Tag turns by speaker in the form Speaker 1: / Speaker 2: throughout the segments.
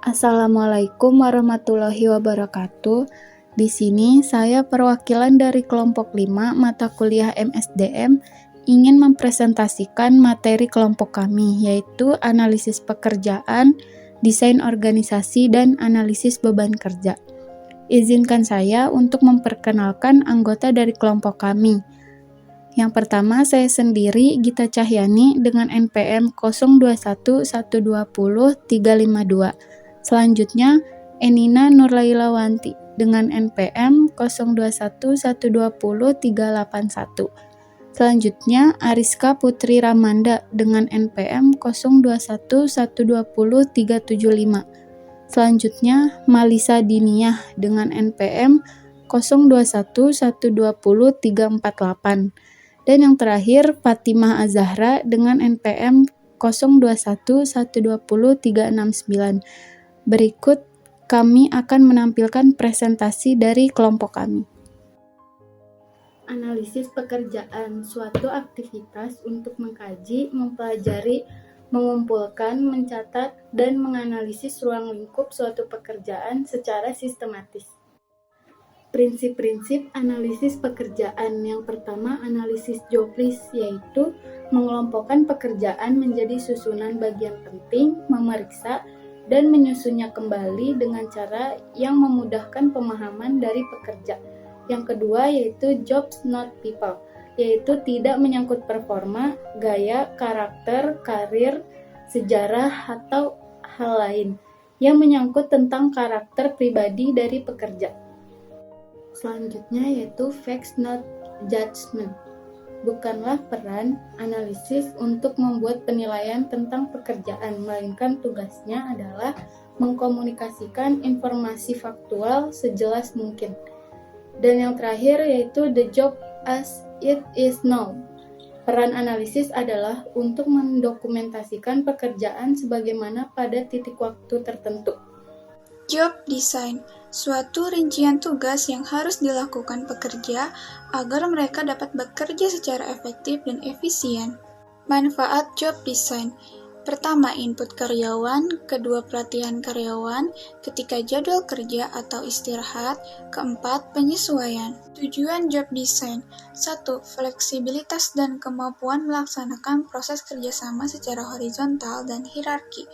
Speaker 1: Assalamualaikum warahmatullahi wabarakatuh. Di sini saya perwakilan dari kelompok 5 mata kuliah MSDM ingin mempresentasikan materi kelompok kami, yaitu analisis pekerjaan, desain organisasi, dan analisis beban kerja. Izinkan saya untuk memperkenalkan anggota dari kelompok kami. Yang pertama, saya sendiri, Gita Cahyani, dengan NPM 0211200352. Selanjutnya, Enina Nurlailawanti dengan NPM 021120381. Selanjutnya, Ariska Putri Ramanda dengan NPM 021120375. Selanjutnya, Malisa Diniyah dengan NPM 021120348. Dan yang terakhir, Fatimah Azahra dengan NPM 021120369. Berikut kami akan menampilkan presentasi dari kelompok kami. Analisis pekerjaan, suatu aktivitas untuk mengkaji, mempelajari, mengumpulkan, mencatat, dan menganalisis ruang lingkup suatu pekerjaan secara sistematis. Prinsip-prinsip analisis pekerjaan. Yang pertama, analisis job list, yaitu mengelompokkan pekerjaan menjadi susunan bagian penting, memeriksa, dan menyusunnya kembali dengan cara yang memudahkan pemahaman dari pekerja. Yang kedua yaitu jobs not people, yaitu tidak menyangkut performa, gaya, karakter, karir, sejarah, atau hal lain yang menyangkut tentang karakter pribadi dari pekerja. Selanjutnya yaitu facts not judgment. Bukanlah peran analisis untuk membuat penilaian tentang pekerjaan, melainkan tugasnya adalah mengkomunikasikan informasi faktual sejelas mungkin. Dan yang terakhir yaitu the job as it is now. Peran analisis adalah untuk mendokumentasikan pekerjaan sebagaimana pada titik waktu tertentu.
Speaker 2: Job design, suatu rincian tugas yang harus dilakukan pekerja agar mereka dapat bekerja secara efektif dan efisien. Manfaat job design. Pertama, input karyawan. Kedua, pelatihan karyawan ketika jadwal kerja atau istirahat. Keempat, penyesuaian. Tujuan job design. 1. Fleksibilitas dan kemampuan melaksanakan proses kerjasama secara horizontal dan hierarki.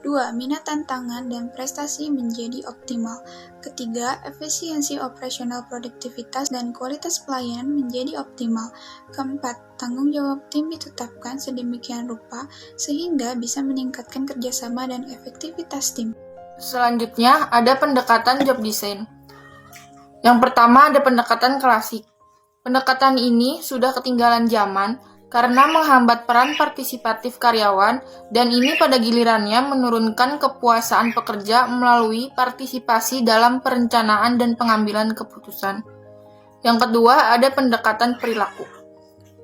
Speaker 2: 2. Minat tantangan dan prestasi menjadi optimal. Ketiga, efisiensi operasional, produktivitas dan kualitas pelayanan menjadi optimal. Keempat, tanggung jawab tim ditetapkan sedemikian rupa sehingga bisa meningkatkan kerjasama dan efektivitas tim.
Speaker 3: Selanjutnya, ada pendekatan job design. Yang pertama ada pendekatan klasik. Pendekatan ini sudah ketinggalan zaman karena menghambat peran partisipatif karyawan dan ini pada gilirannya menurunkan kepuasan pekerja melalui partisipasi dalam perencanaan dan pengambilan keputusan. Yang kedua, ada pendekatan perilaku.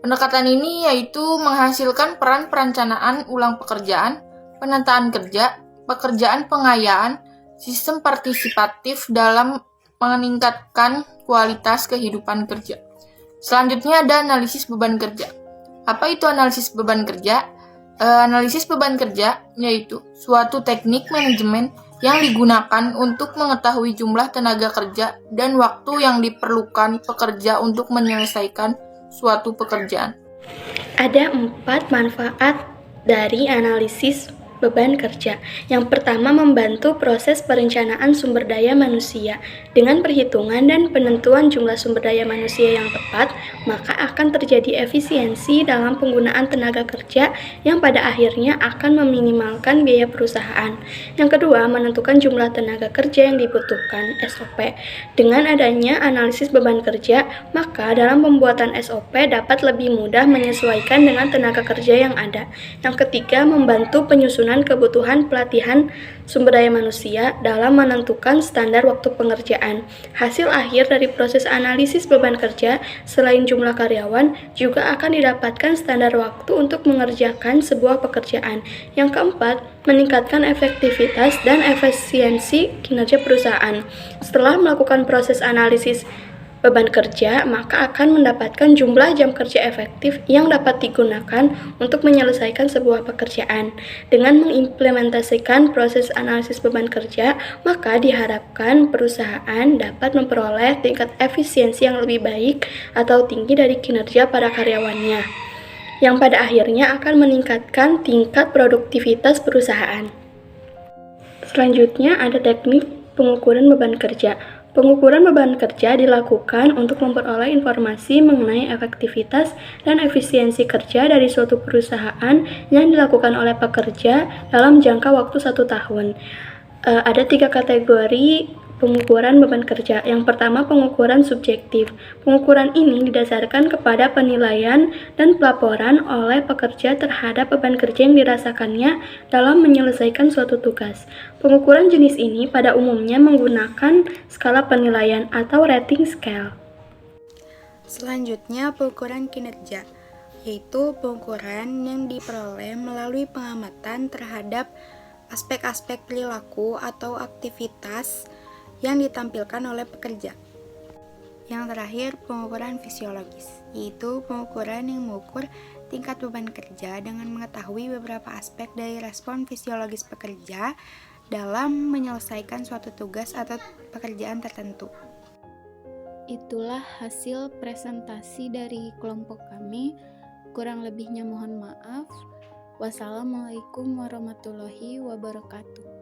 Speaker 3: Pendekatan ini yaitu menghasilkan peran perencanaan ulang pekerjaan, penataan kerja, pekerjaan pengayaan, sistem partisipatif dalam meningkatkan kualitas kehidupan kerja. Selanjutnya ada analisis beban kerja. Apa itu analisis beban kerja? Analisis beban kerja yaitu suatu teknik manajemen yang digunakan untuk mengetahui jumlah tenaga kerja dan waktu yang diperlukan pekerja untuk menyelesaikan suatu pekerjaan.
Speaker 4: Ada 4 manfaat dari analisis beban kerja. Yang pertama, membantu proses perencanaan sumber daya manusia. Dengan perhitungan dan penentuan jumlah sumber daya manusia yang tepat, maka akan terjadi efisiensi dalam penggunaan tenaga kerja yang pada akhirnya akan meminimalkan biaya perusahaan. Yang kedua, menentukan jumlah tenaga kerja yang dibutuhkan (SOP). Dengan adanya analisis beban kerja, maka dalam pembuatan SOP dapat lebih mudah menyesuaikan dengan tenaga kerja yang ada. Yang ketiga, membantu penyusunan kebutuhan pelatihan sumber daya manusia dalam menentukan standar waktu pengerjaan. Hasil akhir dari proses analisis beban kerja selain jumlah karyawan juga akan didapatkan standar waktu untuk mengerjakan sebuah pekerjaan. Yang keempat, meningkatkan efektivitas dan efisiensi kinerja perusahaan. Setelah melakukan proses analisis beban kerja, maka akan mendapatkan jumlah jam kerja efektif yang dapat digunakan untuk menyelesaikan sebuah pekerjaan. Dengan mengimplementasikan proses analisis beban kerja, maka diharapkan perusahaan dapat memperoleh tingkat efisiensi yang lebih baik atau tinggi dari kinerja para karyawannya, yang pada akhirnya akan meningkatkan tingkat produktivitas perusahaan. Selanjutnya ada teknik pengukuran beban kerja. Pengukuran beban kerja dilakukan untuk memperoleh informasi mengenai efektivitas dan efisiensi kerja dari suatu perusahaan yang dilakukan oleh pekerja dalam jangka waktu 1 tahun. Ada 3 kategori pengukuran beban kerja. Yang pertama, pengukuran subjektif. Pengukuran ini didasarkan kepada penilaian dan pelaporan oleh pekerja terhadap beban kerja yang dirasakannya dalam menyelesaikan suatu tugas. Pengukuran jenis ini pada umumnya menggunakan skala penilaian atau rating scale.
Speaker 5: Selanjutnya, pengukuran kinerja, yaitu pengukuran yang diperoleh melalui pengamatan terhadap aspek-aspek perilaku atau aktivitas yang ditampilkan oleh pekerja. Yang terakhir, pengukuran fisiologis, yaitu pengukuran yang mengukur tingkat beban kerja dengan mengetahui beberapa aspek dari respon fisiologis pekerja dalam menyelesaikan suatu tugas atau pekerjaan tertentu.
Speaker 1: Itulah hasil presentasi dari kelompok kami. Kurang lebihnya mohon maaf. Wassalamualaikum warahmatullahi wabarakatuh.